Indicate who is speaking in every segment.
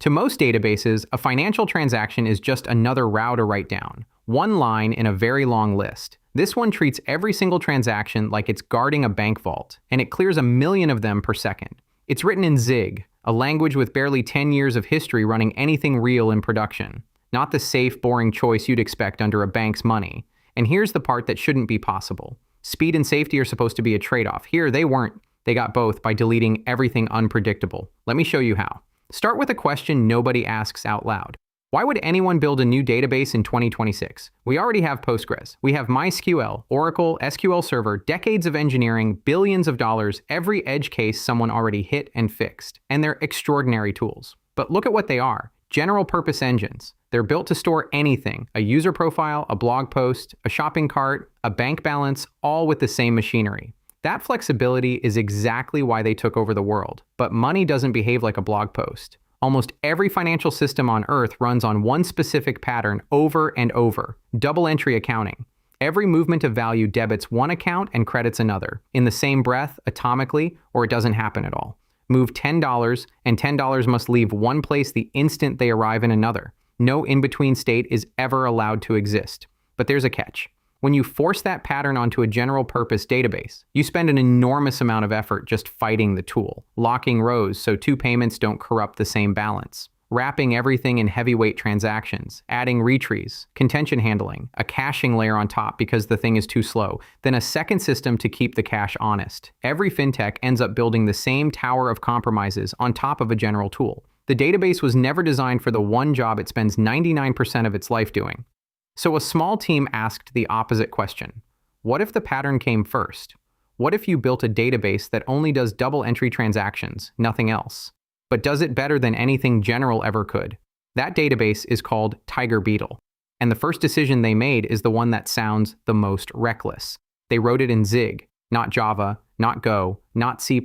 Speaker 1: To most databases, a financial transaction is just another row to write down, one line in a very long list. This one treats every single transaction like it's guarding a bank vault, and it clears 1 million of them per second. It's written in Zig, a language with barely 10 years of history running anything real in production. Not the safe, boring choice you'd expect under a bank's money. And here's the part that shouldn't be possible. Speed and safety are supposed to be a trade-off. Here, they weren't. They got both by deleting everything unpredictable. Let me show you how. Start with a question nobody asks out loud. Why would anyone build a new database in 2026? We already have Postgres. We have MySQL, Oracle, SQL Server, decades of engineering, billions of dollars, every edge case someone already hit and fixed. And they're extraordinary tools. But look at what they are. General purpose engines. They're built to store anything, a user profile, a blog post, a shopping cart, a bank balance, all with the same machinery. That flexibility is exactly why they took over the world. But money doesn't behave like a blog post. Almost every financial system on Earth runs on one specific pattern over and over, double entry accounting. Every movement of value debits one account and credits another, in the same breath, atomically, or it doesn't happen at all. Move $10, and $10 must leave one place the instant they arrive in another. No in-between state is ever allowed to exist. But there's a catch. When you force that pattern onto a general-purpose database, you spend an enormous amount of effort just fighting the tool, locking rows so two payments don't corrupt the same balance, wrapping everything in heavyweight transactions, adding retries, contention handling, a caching layer on top because the thing is too slow, then a second system to keep the cache honest. Every fintech ends up building the same tower of compromises on top of a general tool. The database was never designed for the one job it spends 99% of its life doing. So a small team asked the opposite question. What if the pattern came first? What if you built a database that only does double entry transactions, nothing else, but does it better than anything general ever could? That database is called TigerBeetle, and the first decision they made is the one that sounds the most reckless. They wrote it in Zig, not Java, not Go, not C++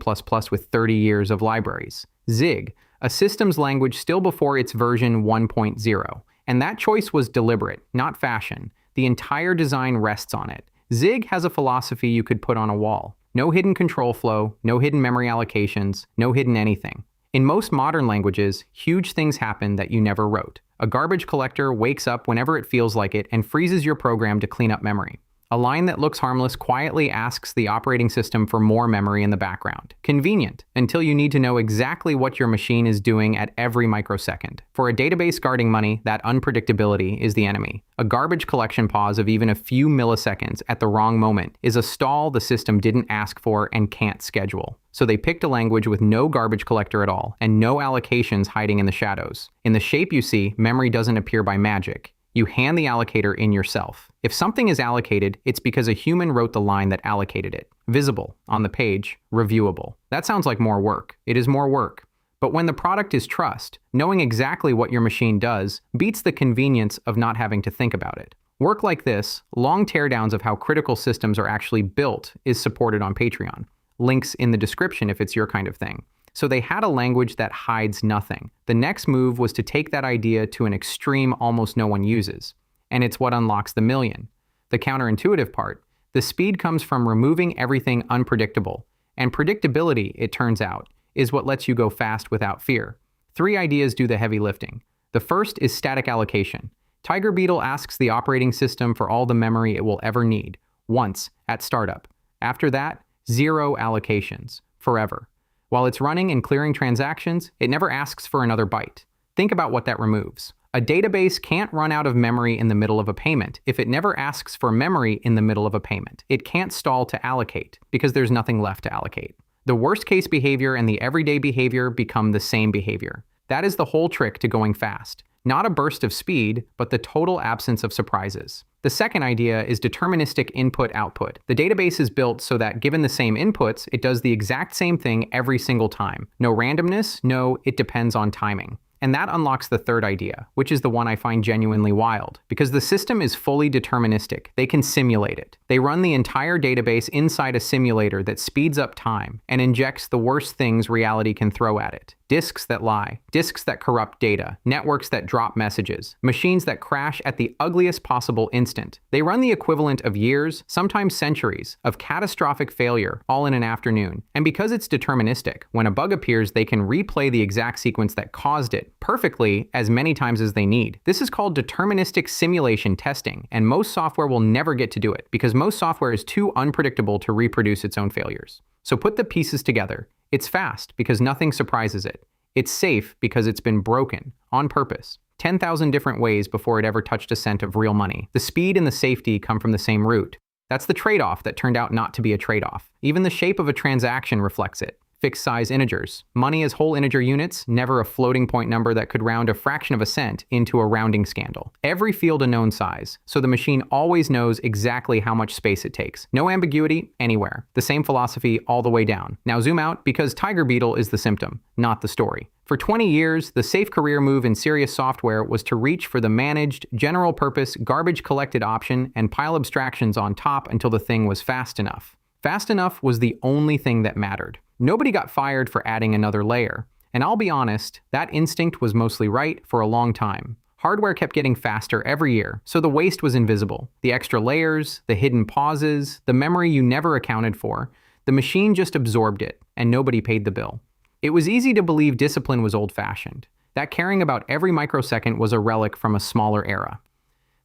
Speaker 1: with 30 years of libraries. Zig, a systems language still before its version 1.0. And that choice was deliberate, not fashion. The entire design rests on it. Zig has a philosophy you could put on a wall. No hidden control flow, no hidden memory allocations, no hidden anything. In most modern languages, huge things happen that you never wrote. A garbage collector wakes up whenever it feels like it and freezes your program to clean up memory. A line that looks harmless quietly asks the operating system for more memory in the background. Convenient, until you need to know exactly what your machine is doing at every microsecond. For a database guarding money, that unpredictability is the enemy. A garbage collection pause of even a few milliseconds at the wrong moment is a stall the system didn't ask for and can't schedule. So they picked a language with no garbage collector at all, and no allocations hiding in the shadows. In the shape you see, memory doesn't appear by magic. You hand the allocator in yourself. If something is allocated, it's because a human wrote the line that allocated it. Visible, on the page, reviewable. That sounds like more work. It is more work. But when the product is trust, knowing exactly what your machine does beats the convenience of not having to think about it. Work like this, long teardowns of how critical systems are actually built, is supported on Patreon. Links in the description if it's your kind of thing. So they had a language that hides nothing. The next move was to take that idea to an extreme almost no one uses. And it's what unlocks the million. The counterintuitive part, the speed comes from removing everything unpredictable. And predictability, it turns out, is what lets you go fast without fear. 3 ideas do the heavy lifting. The first is static allocation. TigerBeetle asks the operating system for all the memory it will ever need, once, at startup. After that, 0 allocations, forever. While it's running and clearing transactions, it never asks for another byte. Think about what that removes. A database can't run out of memory in the middle of a payment if it never asks for memory in the middle of a payment. It can't stall to allocate because there's nothing left to allocate. The worst case behavior and the everyday behavior become the same behavior. That is the whole trick to going fast. Not a burst of speed, but the total absence of surprises. The second idea is deterministic input-output. The database is built so that given the same inputs, it does the exact same thing every single time. No randomness, no, it depends on timing. And that unlocks the third idea, which is the one I find genuinely wild, because the system is fully deterministic. They can simulate it. They run the entire database inside a simulator that speeds up time and injects the worst things reality can throw at it. Disks that lie, disks that corrupt data, networks that drop messages, machines that crash at the ugliest possible instant. They run the equivalent of years, sometimes centuries, of catastrophic failure all in an afternoon. And because it's deterministic, when a bug appears, they can replay the exact sequence that caused it perfectly as many times as they need. This is called deterministic simulation testing, and most software will never get to do it because most software is too unpredictable to reproduce its own failures. So put the pieces together. It's fast because nothing surprises it. It's safe because it's been broken on purpose 10,000 different ways before it ever touched a cent of real money. The speed and the safety come from the same root. That's the trade-off that turned out not to be a trade-off. Even the shape of a transaction reflects it. Fixed size integers. Money as whole integer units, never a floating point number that could round a fraction of a cent into a rounding scandal. Every field a known size, so the machine always knows exactly how much space it takes. No ambiguity anywhere. The same philosophy all the way down. Now zoom out because TigerBeetle is the symptom, not the story. For 20 years, the safe career move in serious software was to reach for the managed, general-purpose, garbage-collected option and pile abstractions on top until the thing was fast enough. Fast enough was the only thing that mattered. Nobody got fired for adding another layer. And I'll be honest, that instinct was mostly right for a long time. Hardware kept getting faster every year, so the waste was invisible. The extra layers, the hidden pauses, the memory you never accounted for, the machine just absorbed it, and nobody paid the bill. It was easy to believe discipline was old-fashioned, that caring about every microsecond was a relic from a smaller era.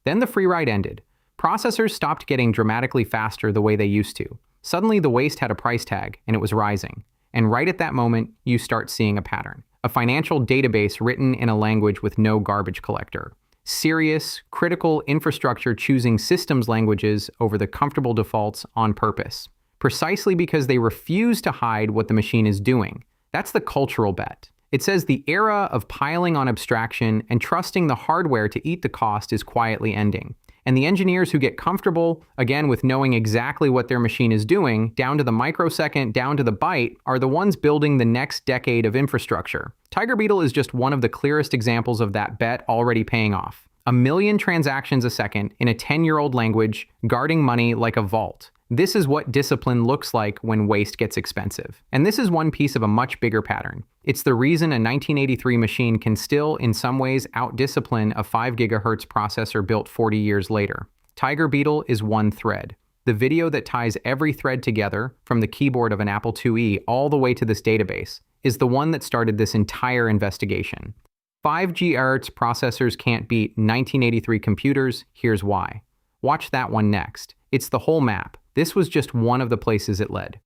Speaker 1: Then the free ride ended. Processors stopped getting dramatically faster the way they used to. Suddenly, the waste had a price tag, and it was rising. And right at that moment, you start seeing a pattern. A financial database written in a language with no garbage collector. Serious, critical infrastructure choosing systems languages over the comfortable defaults on purpose. Precisely because they refuse to hide what the machine is doing. That's the cultural bet. It says the era of piling on abstraction and trusting the hardware to eat the cost is quietly ending. And the engineers who get comfortable, again, with knowing exactly what their machine is doing, down to the microsecond, down to the byte, are the ones building the next decade of infrastructure. TigerBeetle is just one of the clearest examples of that bet already paying off. 1 million transactions a second in a 10-year-old language, guarding money like a vault. This is what discipline looks like when waste gets expensive. And this is one piece of a much bigger pattern. It's the reason a 1983 machine can still, in some ways, out-discipline a 5 GHz processor built 40 years later. TigerBeetle is one thread. The video that ties every thread together, from the keyboard of an Apple IIe all the way to this database, is the one that started this entire investigation. 5 GHz processors can't beat 1983 computers, here's why. Watch that one next. It's the whole map. This was just one of the places it led.